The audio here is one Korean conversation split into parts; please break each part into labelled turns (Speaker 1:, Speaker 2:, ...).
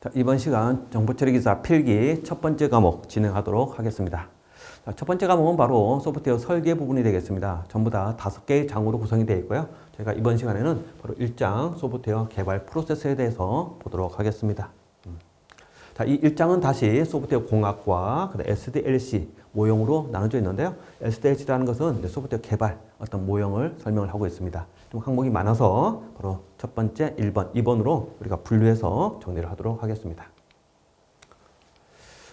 Speaker 1: 자, 이번 시간 정보처리 기사 필기 첫 번째 과목 진행하도록 하겠습니다. 자, 첫 번째 과목은 바로 소프트웨어 설계 부분이 되겠습니다. 전부 다 5개의 장으로 구성이 되어 있고요. 저희가 이번 시간에는 바로 1장 소프트웨어 개발 프로세스에 대해서 보도록 하겠습니다. 자, 이 1장은 다시 소프트웨어 공학과 SDLC 모형으로 나눠져 있는데요. SDLC라는 것은 소프트웨어 개발 어떤 모형을 설명을 하고 있습니다. 좀 항목이 많아서 바로 첫 번째 1번, 2번으로 우리가 분류해서 정리를 하도록 하겠습니다.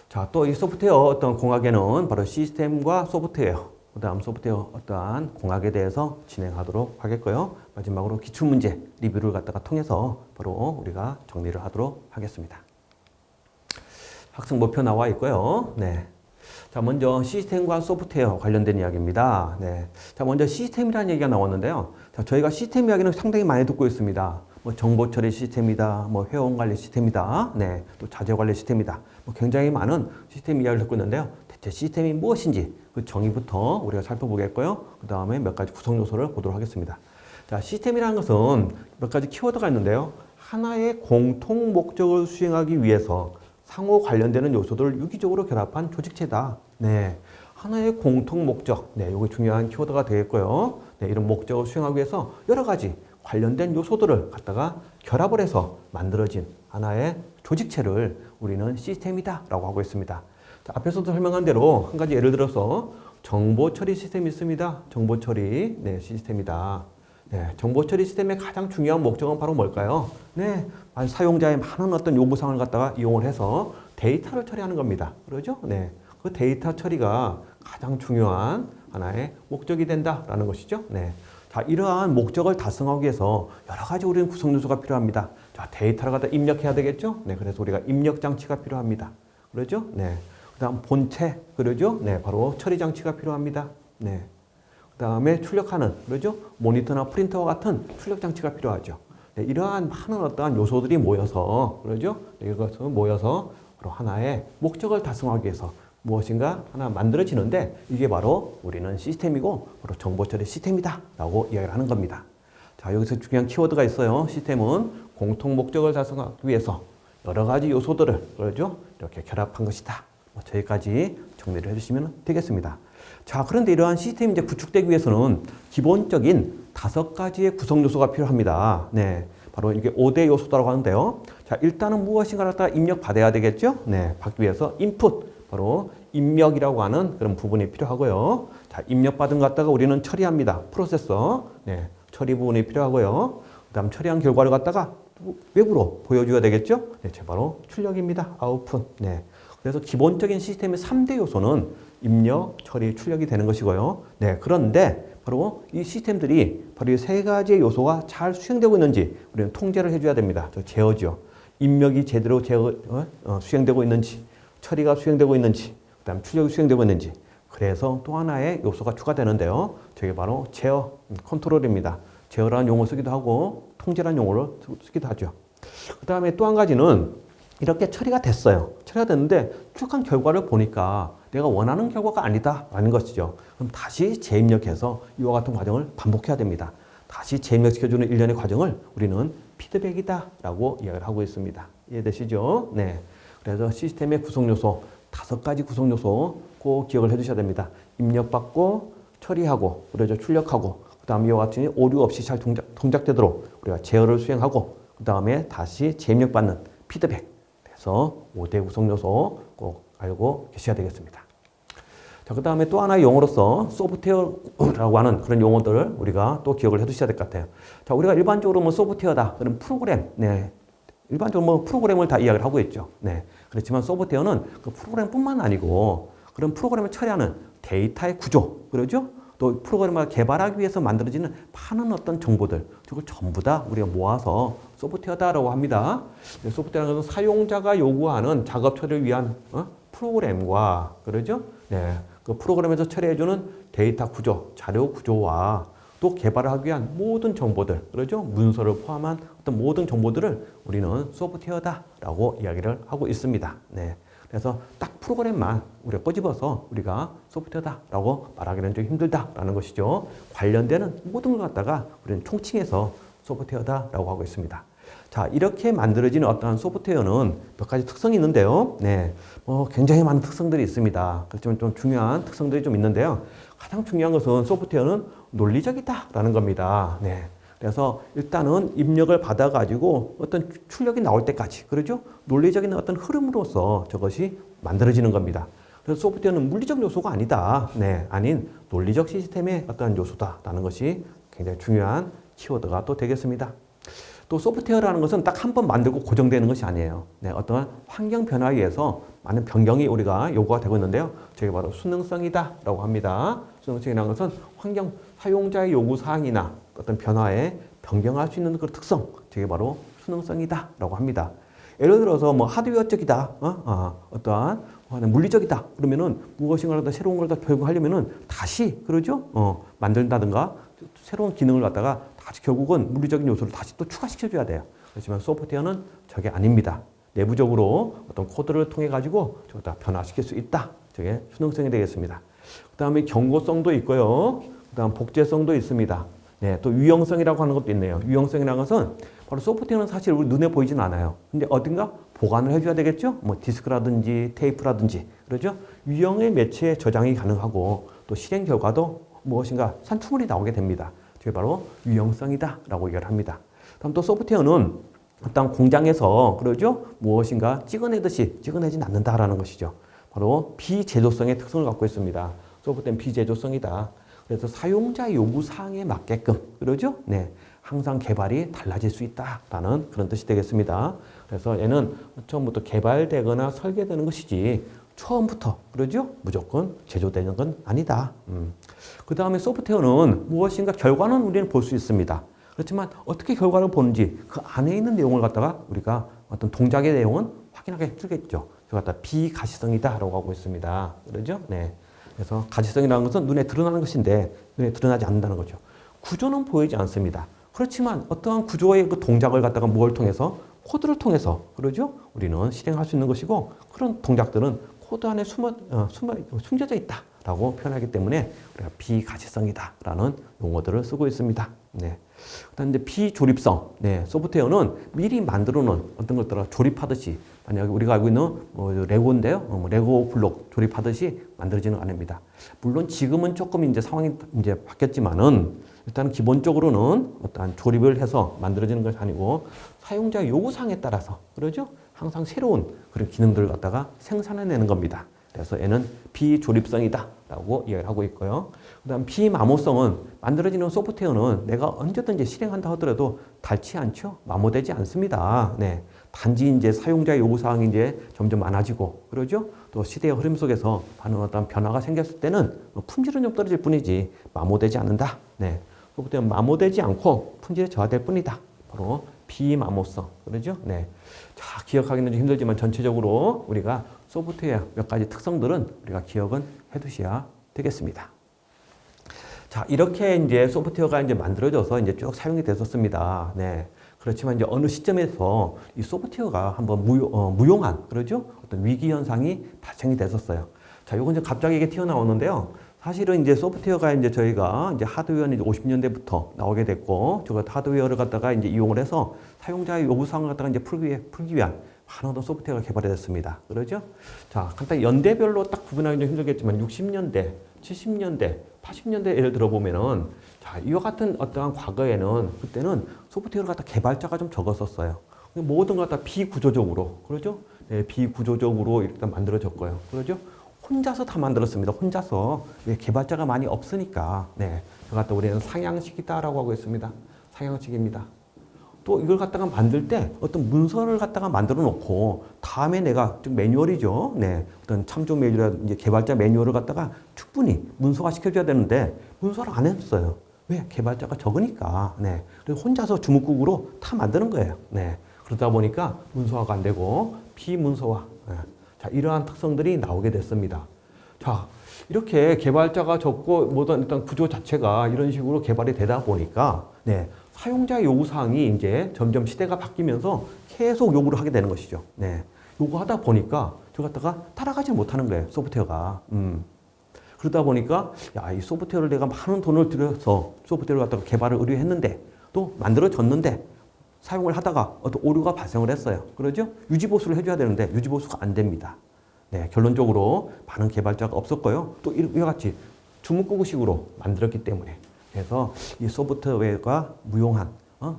Speaker 1: 자, 또 이 소프트웨어 어떤 공학에는 바로 시스템과 소프트웨어, 그 다음 소프트웨어 어떠한 공학에 대해서 진행하도록 하겠고요. 마지막으로 기출문제 리뷰를 갖다가 통해서 바로 우리가 정리를 하도록 하겠습니다. 학습 목표 나와 있고요. 네. 자, 먼저 시스템과 소프트웨어 관련된 이야기입니다. 네. 자, 먼저 시스템이라는 얘기가 나왔는데요. 자, 저희가 시스템 이야기는 상당히 많이 듣고 있습니다. 뭐 정보 처리 시스템이다, 뭐 회원 관리 시스템이다, 네, 또 자재 관리 시스템이다. 뭐 굉장히 많은 시스템 이야기를 듣고 있는데요. 대체 시스템이 무엇인지 그 정의부터 우리가 살펴보겠고요. 그 다음에 몇 가지 구성 요소를 보도록 하겠습니다. 자, 시스템이라는 것은 몇 가지 키워드가 있는데요. 하나의 공통 목적을 수행하기 위해서 상호 관련되는 요소들을 유기적으로 결합한 조직체다. 네. 하나의 공통 목적. 네. 이게 중요한 키워드가 되겠고요. 네. 이런 목적을 수행하기 위해서 여러 가지 관련된 요소들을 갖다가 결합을 해서 만들어진 하나의 조직체를 우리는 시스템이다 라고 하고 있습니다. 자, 앞에서도 설명한 대로 한 가지 예를 들어서 정보 처리 시스템이 있습니다. 정보 처리 시스템이다. 네, 정보 처리 시스템의 가장 중요한 목적은 바로 뭘까요? 네, 사용자의 많은 어떤 요구사항을 갖다가 이용을 해서 데이터를 처리하는 겁니다. 그러죠? 네, 그 데이터 처리가 가장 중요한 하나의 목적이 된다라는 것이죠. 네, 자, 이러한 목적을 달성하기 위해서 여러 가지 우리는 구성 요소가 필요합니다. 자, 데이터를 갖다 입력해야 되겠죠? 네, 그래서 우리가 입력 장치가 필요합니다. 그러죠? 네, 그다음 본체, 그러죠? 네, 바로 처리 장치가 필요합니다. 네. 그 다음에 출력하는, 그러죠? 모니터나 프린터와 같은 출력 장치가 필요하죠. 네, 이러한 많은 어떠한 요소들이 모여서, 그러죠? 네, 이것은 모여서 바로 하나의 목적을 달성하기 위해서 무엇인가 하나 만들어지는데 이게 바로 우리는 시스템이고 바로 정보처리 시스템이다 라고 이야기를 하는 겁니다. 자, 여기서 중요한 키워드가 있어요. 시스템은 공통 목적을 달성하기 위해서 여러 가지 요소들을, 그러죠? 이렇게 결합한 것이다. 저기까지 정리를 해주시면 되겠습니다. 자, 그런데 이러한 시스템이 이제 구축되기 위해서는 기본적인 5가지의 구성 요소가 필요합니다. 네. 바로 이게 5대 요소라고 하는데요. 자, 일단은 무엇인가를 갖다가 입력받아야 되겠죠? 네. 받기 위해서 인풋, 바로 입력이라고 하는 그런 부분이 필요하고요. 자, 입력받은 것 갖다가 우리는 처리합니다. 프로세서. 네. 처리 부분이 필요하고요. 그 다음 처리한 결과를 갖다가 외부로 보여줘야 되겠죠? 네. 바로 출력입니다. 아웃풋. 네. 그래서 기본적인 시스템의 3대 요소는 입력, 처리, 출력이 되는 것이고요. 네, 그런데 바로 이 시스템들이 바로 이 3가지의 요소가 잘 수행되고 있는지 우리는 통제를 해줘야 됩니다. 저 제어죠. 입력이 제대로 수행되고 있는지, 처리가 수행되고 있는지, 그 다음 출력이 수행되고 있는지. 그래서 또 하나의 요소가 추가되는데요. 저게 바로 제어, 컨트롤입니다. 제어라는 용어를 쓰기도 하고 통제라는 용어를 쓰기도 하죠. 그 다음에 또 한 가지는 이렇게 처리가 됐어요. 처리가 됐는데 출력한 결과를 보니까 내가 원하는 결과가 아니다라는 것이죠. 그럼 다시 재입력해서 이와 같은 과정을 반복해야 됩니다. 다시 재입력시켜주는 일련의 과정을 우리는 피드백이다라고 이야기를 하고 있습니다. 이해되시죠? 네. 그래서 시스템의 구성요소, 5가지 구성요소 꼭 기억을 해두셔야 됩니다. 입력받고 처리하고, 그래서 출력하고, 그 다음에 이와 같은 오류 없이 잘 동작되도록 우리가 제어를 수행하고, 그 다음에 다시 재입력받는 피드백. 그래서 5대 구성 요소 꼭 알고 계셔야 되겠습니다. 자, 그 다음에 또 하나의 용어로서 소프트웨어라고 하는 그런 용어들을 우리가 또 기억을 해 두셔야 될 것 같아요. 자, 우리가 일반적으로 뭐 소프트웨어다, 그런 프로그램, 네. 일반적으로 뭐 프로그램을 다 이야기를 하고 있죠. 네. 그렇지만 소프트웨어는 그 프로그램뿐만 아니고 그런 프로그램을 처리하는 데이터의 구조, 그러죠? 또 프로그램을 개발하기 위해서 만들어지는 많은 어떤 정보들, 그걸 전부 다 우리가 모아서 소프트웨어다라고 합니다. 소프트웨어는 것은 사용자가 요구하는 작업 처리를 위한 프로그램과, 그러죠? 네, 그 프로그램에서 처리해주는 데이터 구조, 자료 구조와 또 개발을 하기 위한 모든 정보들, 그러죠? 문서를 포함한 어떤 모든 정보들을 우리는 소프트웨어다라고 이야기를 하고 있습니다. 네. 그래서 딱 프로그램만 우리가 꼬집어서 우리가 소프트웨어다라고 말하기는 좀 힘들다라는 것이죠. 관련되는 모든 걸 갖다가 우리는 총칭해서 소프트웨어다라고 하고 있습니다. 자, 이렇게 만들어지는 어떠한 소프트웨어는 몇 가지 특성이 있는데요. 네, 굉장히 많은 특성들이 있습니다. 그렇지만 좀 중요한 특성들이 좀 있는데요. 가장 중요한 것은 소프트웨어는 논리적이다라는 겁니다. 네. 그래서 일단은 입력을 받아가지고 어떤 출력이 나올 때까지, 그러죠? 논리적인 어떤 흐름으로서 저것이 만들어지는 겁니다. 그래서 소프트웨어는 물리적 요소가 아니다. 네, 아닌 논리적 시스템의 어떤 요소다라는 것이 굉장히 중요한 키워드가 또 되겠습니다. 또 소프트웨어라는 것은 딱 한 번 만들고 고정되는 것이 아니에요. 네, 어떤 환경 변화에 의해서 많은 변경이 우리가 요구가 되고 있는데요. 저게 바로 수능성이다라고 합니다. 수능성이라는 것은 환경 사용자의 요구 사항이나 어떤 변화에 변경할 수 있는 그 특성, 저게 바로 수능성이다라고 합니다. 예를 들어서 뭐 하드웨어적이다, 어떠한 물리적이다 그러면은 무엇인가를 새로운 걸 더 적용하려면은 다시 그러죠? 만든다든가 새로운 기능을 갖다가 다시 결국은 물리적인 요소를 다시 또 추가시켜줘야 돼요. 그렇지만 소프트웨어는 저게 아닙니다. 내부적으로 어떤 코드를 통해 가지고 저걸 다 변화시킬 수 있다. 저게 수능성이 되겠습니다. 그 다음에 경고성도 있고요. 그 다음 복제성도 있습니다. 네, 또 유형성이라고 하는 것도 있네요. 유형성이라는 것은 바로 소프트웨어는 사실 우리 눈에 보이진 않아요. 근데 어딘가 보관을 해줘야 되겠죠? 뭐 디스크라든지 테이프라든지 그러죠? 유형의 매체에 저장이 가능하고 또 실행 결과도 무엇인가 산출물이 나오게 됩니다. 그게 바로 유형성이다라고 얘기를 합니다. 다음 또 소프트웨어는 어떤 공장에서 그러죠? 무엇인가 찍어내듯이 찍어내진 않는다라는 것이죠. 바로 비제조성의 특성을 갖고 있습니다. 소프트웨어는 비제조성이다. 그래서 사용자 요구 사항에 맞게끔 그러죠? 네, 항상 개발이 달라질 수 있다라는 그런 뜻이 되겠습니다. 그래서 얘는 처음부터 개발되거나 설계되는 것이지 처음부터 그러죠? 무조건 제조되는 건 아니다. 그 다음에 소프트웨어는 무엇인가 결과는 우리는 볼 수 있습니다. 그렇지만 어떻게 결과를 보는지 그 안에 있는 내용을 갖다가 우리가 어떤 동작의 내용은 확인하기 힘들겠죠. 그걸 갖다 비가시성이다라고 하고 있습니다. 그러죠? 네. 그래서 가시성이라는 것은 눈에 드러나는 것인데 눈에 드러나지 않는다는 거죠. 구조는 보이지 않습니다. 그렇지만 어떠한 구조의 그 동작을 갖다가 뭘 통해서 코드를 통해서 그러죠? 우리는 실행할 수 있는 것이고 그런 동작들은 코드 안에 숨겨져 있다라고 표현하기 때문에 우리가 비가시성이다라는 용어들을 쓰고 있습니다. 네. 그다음 이제 비조립성. 네. 소프트웨어는 미리 만들어 놓은 어떤 것들을 조립하듯이 만약에 우리가 알고 있는 레고인데요. 레고 블록 조립하듯이 만들어지는 거 아닙니다. 물론 지금은 조금 이제 상황이 이제 바뀌었지만은 일단 기본적으로는 어떠한 조립을 해서 만들어지는 것이 아니고 사용자 요구사항에 따라서 그러죠? 항상 새로운 그런 기능들을 갖다가 생산해내는 겁니다. 그래서 얘는 비조립성이다라고 이야기를 하고 있고요. 그 다음 비마모성은 만들어지는 소프트웨어는 내가 언제든지 실행한다 하더라도 닳지 않죠? 마모되지 않습니다. 네. 단지 이제 사용자의 요구사항이 이제 점점 많아지고 그러죠? 또 시대의 흐름 속에서 많은 어떤 변화가 생겼을 때는 품질은 좀 떨어질 뿐이지 마모되지 않는다. 네. 소프트웨어 마모되지 않고 품질이 저하될 뿐이다. 바로 비마모성. 그러죠? 네. 자, 기억하기는 좀 힘들지만 전체적으로 우리가 소프트웨어 몇 가지 특성들은 우리가 기억은 해 두셔야 되겠습니다. 자, 이렇게 이제 소프트웨어가 이제 만들어져서 이제 쭉 사용이 됐었습니다. 네. 그렇지만 이제 어느 시점에서 이 소프트웨어가 한번 무용한, 그러죠? 어떤 위기 현상이 발생이 됐었어요. 자, 요건 이제 갑자기 이게 튀어나오는데요. 사실은 이제 소프트웨어가 이제 저희가 이제 하드웨어는 이제 50년대부터 나오게 됐고, 저 하드웨어를 갖다가 이제 이용을 해서 사용자의 요구사항을 갖다가 이제 풀기 위한 많은 어떤 소프트웨어가 개발이 됐습니다. 그러죠? 자, 간단히 연대별로 딱 구분하기 좀 힘들겠지만 60년대, 70년대, 80년대 예를 들어보면은 자, 이와 같은 어떠한 과거에는 그때는 소프트웨어를 갖다 개발자가 좀 적었었어요. 모든 걸 갖다 비구조적으로, 그러죠? 네, 비구조적으로 일단 만들어졌고요. 그러죠? 혼자서 다 만들었습니다. 혼자서. 네, 개발자가 많이 없으니까. 네. 그걸 갖다 우리는 상향식이다라고 하고 있습니다. 상향식입니다. 또 이걸 갖다가 만들 때 어떤 문서를 갖다가 만들어 놓고 다음에 내가 즉 매뉴얼이죠. 네. 어떤 참조 매뉴얼, 이제 개발자 매뉴얼을 갖다가 충분히 문서화 시켜줘야 되는데 문서를 안 했어요. 왜? 개발자가 적으니까. 네. 그래서 혼자서 주먹국으로 다 만드는 거예요. 네. 그러다 보니까 문서화가 안 되고 비문서화. 네. 자, 이러한 특성들이 나오게 됐습니다. 자, 이렇게 개발자가 적고 모든 일단 구조 자체가 이런 식으로 개발이 되다 보니까 네, 사용자 요구사항이 이제 점점 시대가 바뀌면서 계속 요구를 하게 되는 것이죠. 네, 요구하다 보니까 저 갖다가 따라가지 못하는 거예요, 소프트웨어가. 그러다 보니까 야, 이 소프트웨어를 내가 많은 돈을 들여서 소프트웨어를 갖다가 개발을 의뢰했는데 또 만들어졌는데 사용을 하다가 어떤 오류가 발생을 했어요. 그러죠? 유지보수를 해줘야 되는데 유지보수가 안 됩니다. 네, 결론적으로 많은 개발자가 없었고요. 또 이와 같이 주문구구식으로 만들었기 때문에 그래서 이 소프트웨어가 무용한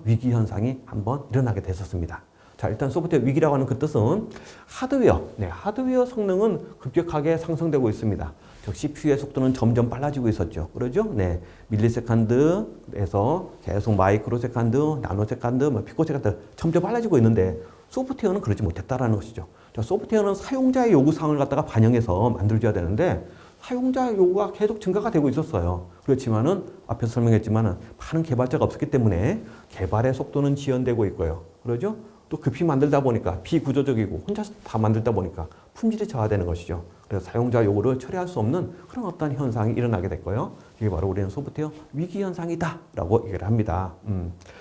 Speaker 1: 위기 현상이 한번 일어나게 됐었습니다. 자, 일단 소프트웨어 위기라고 하는 그 뜻은 하드웨어 성능은 급격하게 상승되고 있습니다. 즉 CPU의 속도는 점점 빨라지고 있었죠. 그러죠? 네, 밀리세컨드에서 계속 마이크로세컨드, 나노세컨드, 피코세컨드 점점 빨라지고 있는데 소프트웨어는 그러지 못했다라는 것이죠. 자, 소프트웨어는 사용자의 요구사항을 갖다가 반영해서 만들어줘야 되는데 사용자 요구가 계속 증가가 되고 있었어요. 그렇지만은 앞에서 설명했지만은 많은 개발자가 없었기 때문에 개발의 속도는 지연되고 있고요. 그러죠? 또 급히 만들다 보니까 비구조적이고 혼자서 다 만들다 보니까 품질이 저하되는 것이죠. 그래서 사용자 요구를 처리할 수 없는 그런 어떤 현상이 일어나게 됐고요. 이게 바로 우리는 소프트웨어 위기 현상이다라고 얘기를 합니다.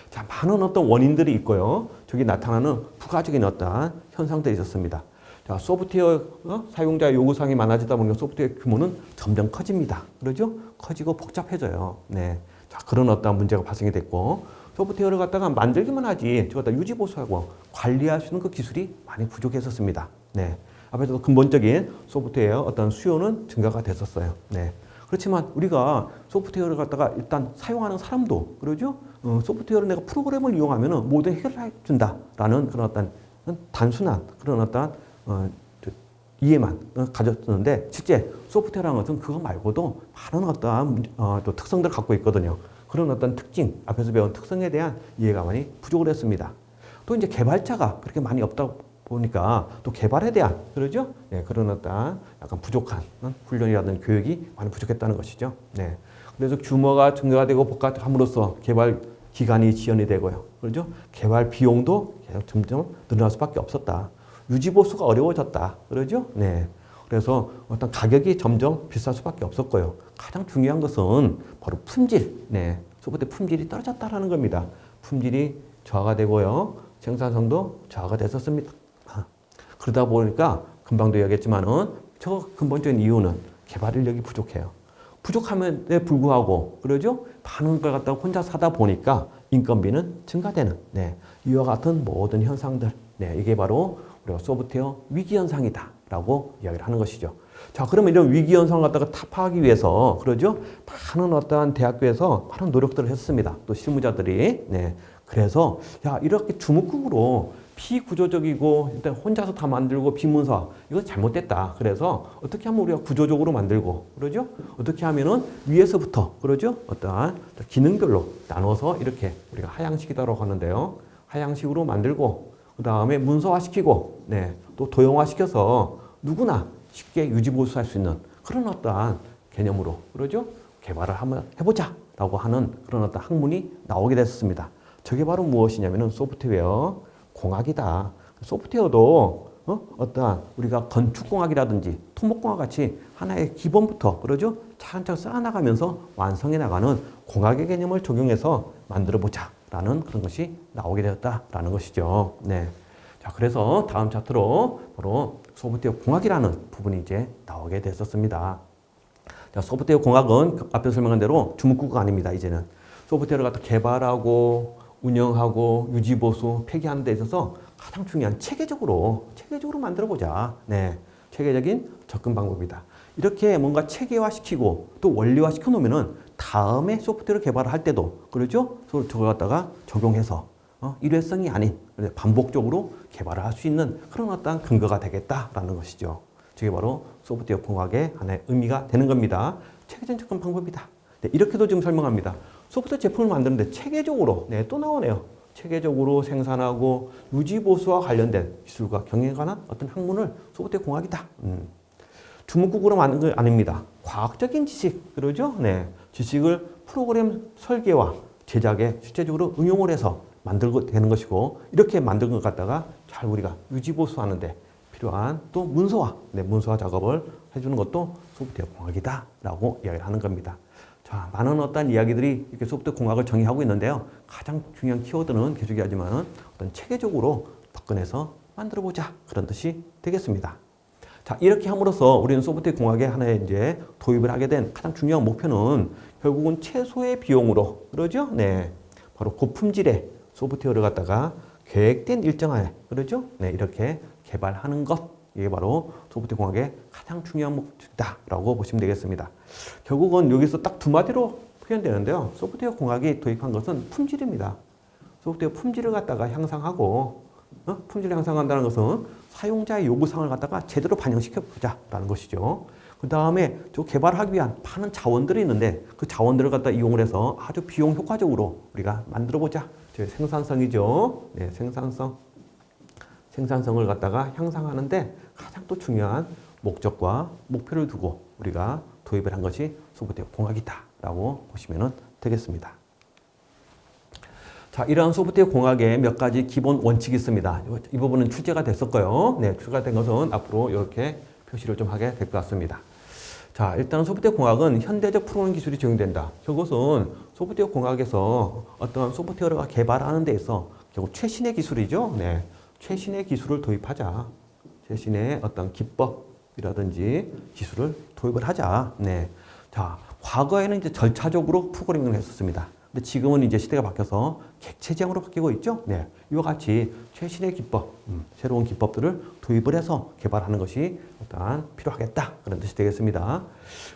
Speaker 1: 자, 많은 어떤 원인들이 있고요. 저기 나타나는 부가적인 어떤 현상들이 있었습니다. 자, 소프트웨어 사용자 요구사항이 많아지다 보니까 소프트웨어 규모는 점점 커집니다. 그러죠? 커지고 복잡해져요. 네. 자, 그런 어떤 문제가 발생이 됐고 소프트웨어를 갖다가 만들기만 하지 저거 다 유지보수하고 관리할 수 있는 그 기술이 많이 부족했었습니다. 네. 앞에서도 근본적인 소프트웨어 어떤 수요는 증가가 됐었어요. 네. 그렇지만 우리가 소프트웨어를 갖다가 일단 사용하는 사람도 그러죠? 소프트웨어를 내가 프로그램을 이용하면 모든 해결을 해준다라는 그런 어떤 단순한 그런 어떤 이해만 가졌었는데 실제 소프트웨어라는 것은 그거 말고도 많은 어떤 또 특성들을 갖고 있거든요. 그런 어떤 특징, 앞에서 배운 특성에 대한 이해가 많이 부족을 했습니다. 또 이제 개발자가 그렇게 많이 없다 보니까 또 개발에 대한 그러죠? 네, 그런 어떤 약간 부족한 훈련이라든지 교육이 많이 부족했다는 것이죠. 네. 그래서 규모가 증가가 되고 복잡함으로써 개발 기간이 지연이 되고요. 그렇죠? 개발 비용도 계속 점점 늘어날 수밖에 없었다. 유지보수가 어려워졌다. 그러죠? 네. 그래서 어떤 가격이 점점 비쌀 수밖에 없었고요. 가장 중요한 것은 바로 품질. 네. 소프트웨어 품질이 떨어졌다라는 겁니다. 품질이 저하가 되고요. 생산성도 저하가 됐었습니다. 그러다 보니까 금방도 얘기했지만은 저 근본적인 이유는 개발 인력이 부족해요. 부족함에 불구하고 그러죠? 많은 걸 갖다가 혼자 사다 보니까 인건비는 증가되는 이와 같은 모든 현상들. 이게 바로 우리가 소프트웨어 위기 현상이다라고 이야기를 하는 것이죠. 자, 그러면 이런 위기 현상을 갖다가 타파하기 위해서 그러죠? 많은 어떠한 대학교에서 많은 노력들을 했습니다. 또 실무자들이. 그래서 야, 이렇게 주목국으로 비구조적이고 일단 혼자서 다 만들고 비문서 이거 잘못됐다. 그래서 어떻게 하면 우리가 구조적으로 만들고 그러죠? 어떻게 하면은 위에서부터 그러죠? 어떠한 기능별로 나눠서 이렇게 우리가 하향식이라고 하는데요. 하향식으로 만들고 그 다음에 문서화시키고 또 도형화시켜서 누구나 쉽게 유지보수할 수 있는 그런 어떠한 개념으로 그러죠? 개발을 한번 해보자라고 하는 그런 어떤 학문이 나오게 됐습니다. 저게 바로 무엇이냐면은 소프트웨어 공학이다. 소프트웨어도 어떠한 우리가 건축공학이라든지 토목공학 같이 하나의 기본부터 그러죠? 차근차근 쌓아나가면서 완성해 나가는 공학의 개념을 적용해서 만들어보자라는 그런 것이 나오게 되었다라는 것이죠. 네. 자, 그래서 다음 차트로 바로 소프트웨어 공학이라는 부분이 이제 나오게 됐었습니다. 자, 소프트웨어 공학은 앞에서 설명한 대로 주문구가 아닙니다. 이제는 소프트웨어를 갖다 개발하고 운영하고 유지보수 폐기하는 데 있어서 가장 중요한 체계적으로 만들어보자. 체계적인 접근 방법이다. 이렇게 뭔가 체계화시키고 또 원리화시켜 놓으면은 다음에 소프트웨어를 개발할 때도 그렇죠? 저걸 갖다가 적용해서 일회성이 아닌 반복적으로 개발을 할 수 있는 그런 어떤 근거가 되겠다라는 것이죠. 저게 바로 소프트웨어 공학의 하나의 의미가 되는 겁니다. 체계적인 접근 방법이다. 이렇게도 지금 설명합니다. 소프트웨어 제품을 만드는데 체계적으로 또 나오네요. 체계적으로 생산하고 유지보수와 관련된 기술과 경영에 관한 어떤 학문을 소프트웨어 공학이다. 주문국으로 만든 거 아닙니다. 과학적인 지식, 그러죠? 지식을 프로그램 설계와 제작에 실제적으로 응용을 해서 만들고 되는 것이고 이렇게 만든 것 갖다가 잘 우리가 유지보수하는데 필요한 또 문서화, 문서화 작업을 해주는 것도 소프트웨어 공학이다라고 이야기를 하는 겁니다. 자, 많은 어떤 이야기들이 이렇게 소프트웨어 공학을 정의하고 있는데요. 가장 중요한 키워드는 계속 얘기하지만 어떤 체계적으로 접근해서 만들어보자 그런 뜻이 되겠습니다. 자, 이렇게 함으로써 우리는 소프트웨어 공학의 하나의 이제 도입을 하게 된 가장 중요한 목표는 결국은 최소의 비용으로 그러죠? 바로 고품질의 소프트웨어를 갖다가 계획된 일정하에, 그렇죠? 네, 이렇게 개발하는 것. 이게 바로 소프트웨어 공학의 가장 중요한 목적이다라고 보시면 되겠습니다. 결국은 여기서 딱 두 마디로 표현되는데요. 소프트웨어 공학이 도입한 것은 품질입니다. 소프트웨어 품질을 갖다가 향상하고, 품질을 향상한다는 것은 사용자의 요구사항을 갖다가 제대로 반영시켜 보자라는 것이죠. 그 다음에 저 개발하기 위한 많은 자원들이 있는데 그 자원들을 갖다 이용을 해서 아주 비용 효과적으로 우리가 만들어 보자. 저희 생산성이죠. 네, 생산성을 갖다가 향상하는데 가장 또 중요한 목적과 목표를 두고 우리가 도입을 한 것이 소프트웨어 공학이다라고 보시면 되겠습니다. 자, 이러한 소프트웨어 공학의 몇 가지 기본 원칙이 있습니다. 이 부분은 출제가 됐었고요. 네, 출제가 된 것은 앞으로 이렇게 표시를 좀 하게 될 것 같습니다. 자, 일단 소프트웨어 공학은 현대적 프로그래밍 기술이 적용된다. 그것은 소프트웨어 공학에서 어떤 소프트웨어를 개발하는 데 있어 결국 최신의 기술이죠. 네, 최신의 기술을 도입하자. 최신의 어떤 기법이라든지 기술을 도입을 하자. 네. 자, 과거에는 이제 절차적으로 프로그래밍을 했었습니다. 근데 지금은 이제 시대가 바뀌어서 객체지향으로 바뀌고 있죠. 네. 이와 같이 최신의 기법, 새로운 기법들을 도입을 해서 개발하는 것이 일단 필요하겠다. 그런 뜻이 되겠습니다.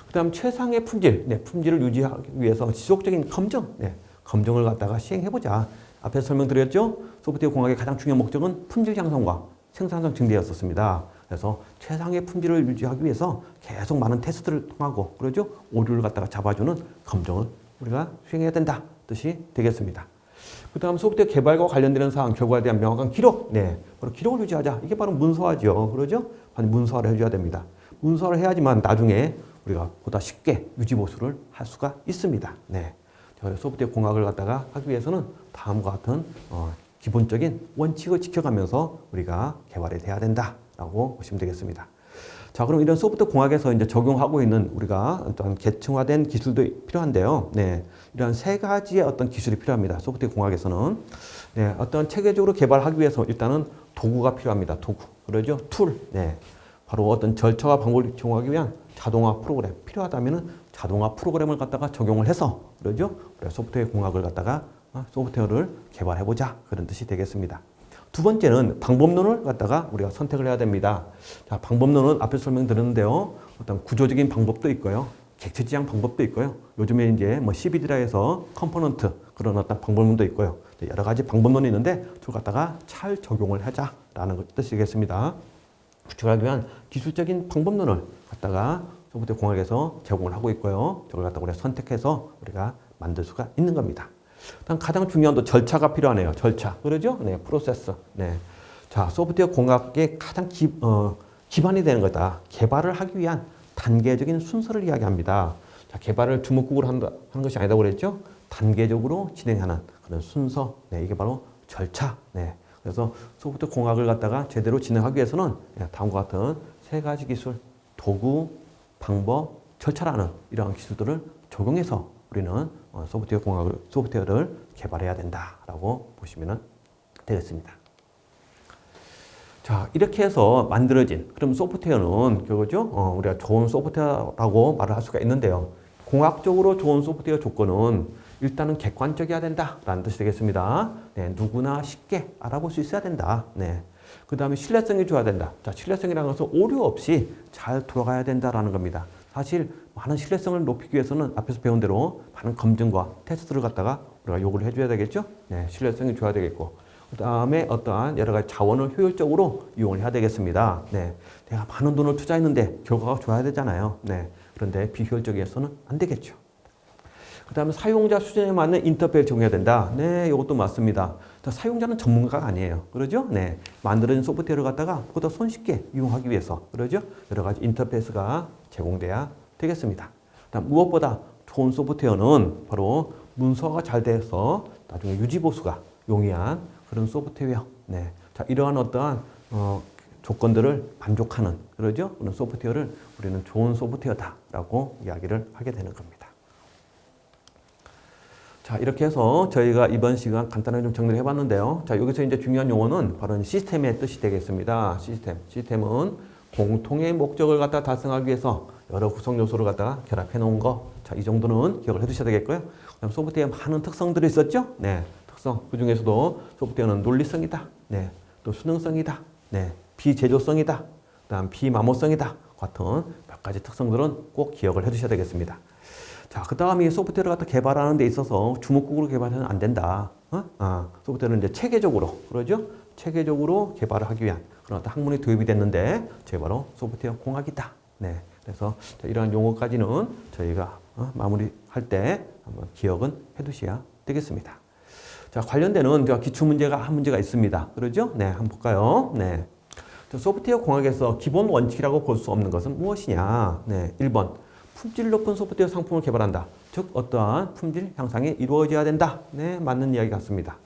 Speaker 1: 그 다음 최상의 품질, 네. 품질을 유지하기 위해서 지속적인 검증, 네. 검증을 갖다가 시행해보자. 앞에서 설명드렸죠. 소프트웨어 공학의 가장 중요한 목적은 품질 향상과 생산성 증대였었습니다. 그래서 최상의 품질을 유지하기 위해서 계속 많은 테스트를 통하고, 그러죠? 오류를 갖다가 잡아주는 검증을 우리가 수행해야 된다 뜻이 되겠습니다. 그 다음 소프트웨어 개발과 관련되는 사항, 결과에 대한 명확한 기록. 네, 바로 기록을 유지하자. 이게 바로 문서화죠. 그러죠? 문서화를 해줘야 됩니다. 문서화를 해야지만 나중에 우리가 보다 쉽게 유지보수를 할 수가 있습니다. 네, 소프트웨어 공학을 갖다가 하기 위해서는 다음과 같은 기본적인 원칙을 지켜가면서 우리가 개발이 돼야 된다라고 보시면 되겠습니다. 자, 그럼 이런 소프트웨어 공학에서 이제 적용하고 있는 우리가 어떤 계층화된 기술도 필요한데요. 네, 이런 세 가지의 어떤 기술이 필요합니다. 소프트웨어 공학에서는 네, 어떤 체계적으로 개발하기 위해서 일단은 도구가 필요합니다. 도구, 그러죠? 툴. 네, 바로 어떤 절차와 방법을 적용하기 위한 자동화 프로그램 필요하다면은 자동화 프로그램을 갖다가 적용을 해서 그러죠? 소프트웨어 공학을 갖다가 소프트웨어를 개발해보자 그런 뜻이 되겠습니다. 두 번째는 방법론을 갖다가 우리가 선택을 해야 됩니다. 자, 방법론은 앞에서 설명드렸는데요. 어떤 구조적인 방법도 있고요. 객체지향 방법도 있고요. 요즘에 이제 뭐 CBD라에서 컴포넌트 그런 어떤 방법론도 있고요. 여러 가지 방법론이 있는데 그걸 갖다가 잘 적용을 하자라는 뜻이겠습니다. 구축하기 위한 기술적인 방법론을 갖다가 소프트웨어 공학에서 제공을 하고 있고요. 저걸 갖다가 우리가 선택해서 우리가 만들 수가 있는 겁니다. 다음 가장 중요한 또 절차가 필요하네요. 절차. 그러죠? 네, 프로세스. 네. 자, 소프트웨어 공학의 가장 기반이 되는 거다. 개발을 하기 위한 단계적인 순서를 이야기합니다. 자, 개발을 주먹구구로 하는 것이 아니다고 그랬죠? 단계적으로 진행하는 그런 순서. 네, 이게 바로 절차. 네. 그래서 소프트웨어 공학을 갖다가 제대로 진행하기 위해서는 다음과 같은 세 가지 기술, 도구, 방법, 절차라는 이러한 기술들을 적용해서 우리는 소프트웨어를 개발해야 된다라고 보시면 되겠습니다. 자, 이렇게 해서 만들어진 그럼 소프트웨어는 그거죠? 우리가 좋은 소프트웨어라고 말을 할 수가 있는데요. 공학적으로 좋은 소프트웨어 조건은 일단은 객관적이어야 된다라는 뜻이 되겠습니다. 네, 누구나 쉽게 알아볼 수 있어야 된다. 네. 그 다음에 신뢰성이 좋아야 된다. 자, 신뢰성이라는 것은 오류 없이 잘 돌아가야 된다라는 겁니다. 사실 많은 신뢰성을 높이기 위해서는 앞에서 배운 대로 많은 검증과 테스트를 갖다가 우리가 요구를 해줘야 되겠죠. 네, 신뢰성이 좋아야 되겠고 그 다음에 어떠한 여러 가지 자원을 효율적으로 이용을 해야 되겠습니다. 네, 내가 많은 돈을 투자했는데 결과가 좋아야 되잖아요. 네, 그런데 비효율적이어서는 안 되겠죠. 그 다음에 사용자 수준에 맞는 인터페이스를 제공해야 된다. 네, 이것도 맞습니다. 자, 사용자는 전문가가 아니에요. 그러죠? 네, 만들어진 소프트웨어를 갖다가 보다 손쉽게 이용하기 위해서 그러죠? 여러 가지 인터페이스가 제공돼야 되겠습니다. 다음 무엇보다 좋은 소프트웨어는 바로 문서가 잘 돼서 나중에 유지보수가 용이한 그런 소프트웨어. 네, 자, 이러한 어떠한 조건들을 만족하는 그러죠? 그런 소프트웨어를 우리는 좋은 소프트웨어다라고 이야기를 하게 되는 겁니다. 자, 이렇게 해서 저희가 이번 시간 간단하게 좀 정리를 해봤는데요. 자, 여기서 이제 중요한 용어는 바로 시스템의 뜻이 되겠습니다. 시스템은 공통의 목적을 갖다 달성하기 위해서 여러 구성 요소를 갖다가 결합해 놓은 거. 자, 이 정도는 기억을 해 두셔야 되겠고요. 그다음 소프트웨어에 많은 특성들이 있었죠? 네. 특성. 그 중에서도 소프트웨어는 논리성이다. 네. 또 수능성이다. 네. 비제조성이다. 그다음 비마모성이다. 같은 몇 가지 특성들은 꼭 기억을 해 두셔야 되겠습니다. 자, 그 다음에 소프트웨어를 갖다 개발하는 데 있어서 주먹국으로 개발하면 안 된다. 소프트웨어는 이제 체계적으로, 그러죠? 체계적으로 개발을 하기 위한 그런 어떤 학문이 도입이 됐는데, 저게 바로 소프트웨어 공학이다. 네. 그래서 이러한 용어까지는 저희가 마무리할 때 한번 기억은 해 두셔야 되겠습니다. 자, 관련되는 기출문제가 한 문제가 있습니다. 그러죠? 네. 한번 볼까요? 네. 소프트웨어 공학에서 기본 원칙이라고 볼 수 없는 것은 무엇이냐? 네. 1번. 품질 높은 소프트웨어 상품을 개발한다. 즉, 어떠한 품질 향상이 이루어져야 된다. 네. 맞는 이야기 같습니다.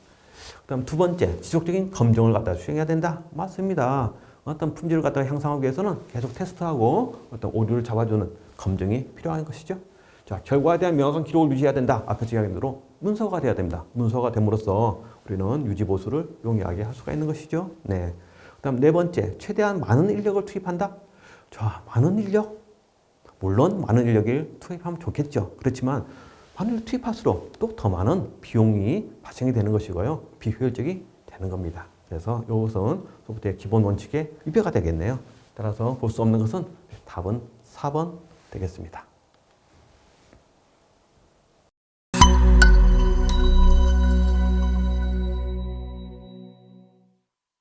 Speaker 1: 그 다음 두 번째. 지속적인 검증을 갖다 수행해야 된다. 맞습니다. 어떤 품질을 갖다가 향상하기 위해서는 계속 테스트하고 어떤 오류를 잡아주는 검증이 필요한 것이죠. 자, 결과에 대한 명확한 기록을 유지해야 된다. 앞에서 이야기한 대로 문서가 돼야 됩니다. 문서가 됨으로써 우리는 유지보수를 용이하게 할 수가 있는 것이죠. 네. 그 다음 네 번째, 최대한 많은 인력을 투입한다. 자, 많은 인력? 물론 많은 인력을 투입하면 좋겠죠. 그렇지만 많은 인력 투입할수록 또 더 많은 비용이 발생이 되는 것이고요. 비효율적이 되는 겁니다. 그래서 이것은 소프트웨어 기본 원칙의 위배가 되겠네요. 따라서 볼 수 없는 것은 답은 4번 되겠습니다.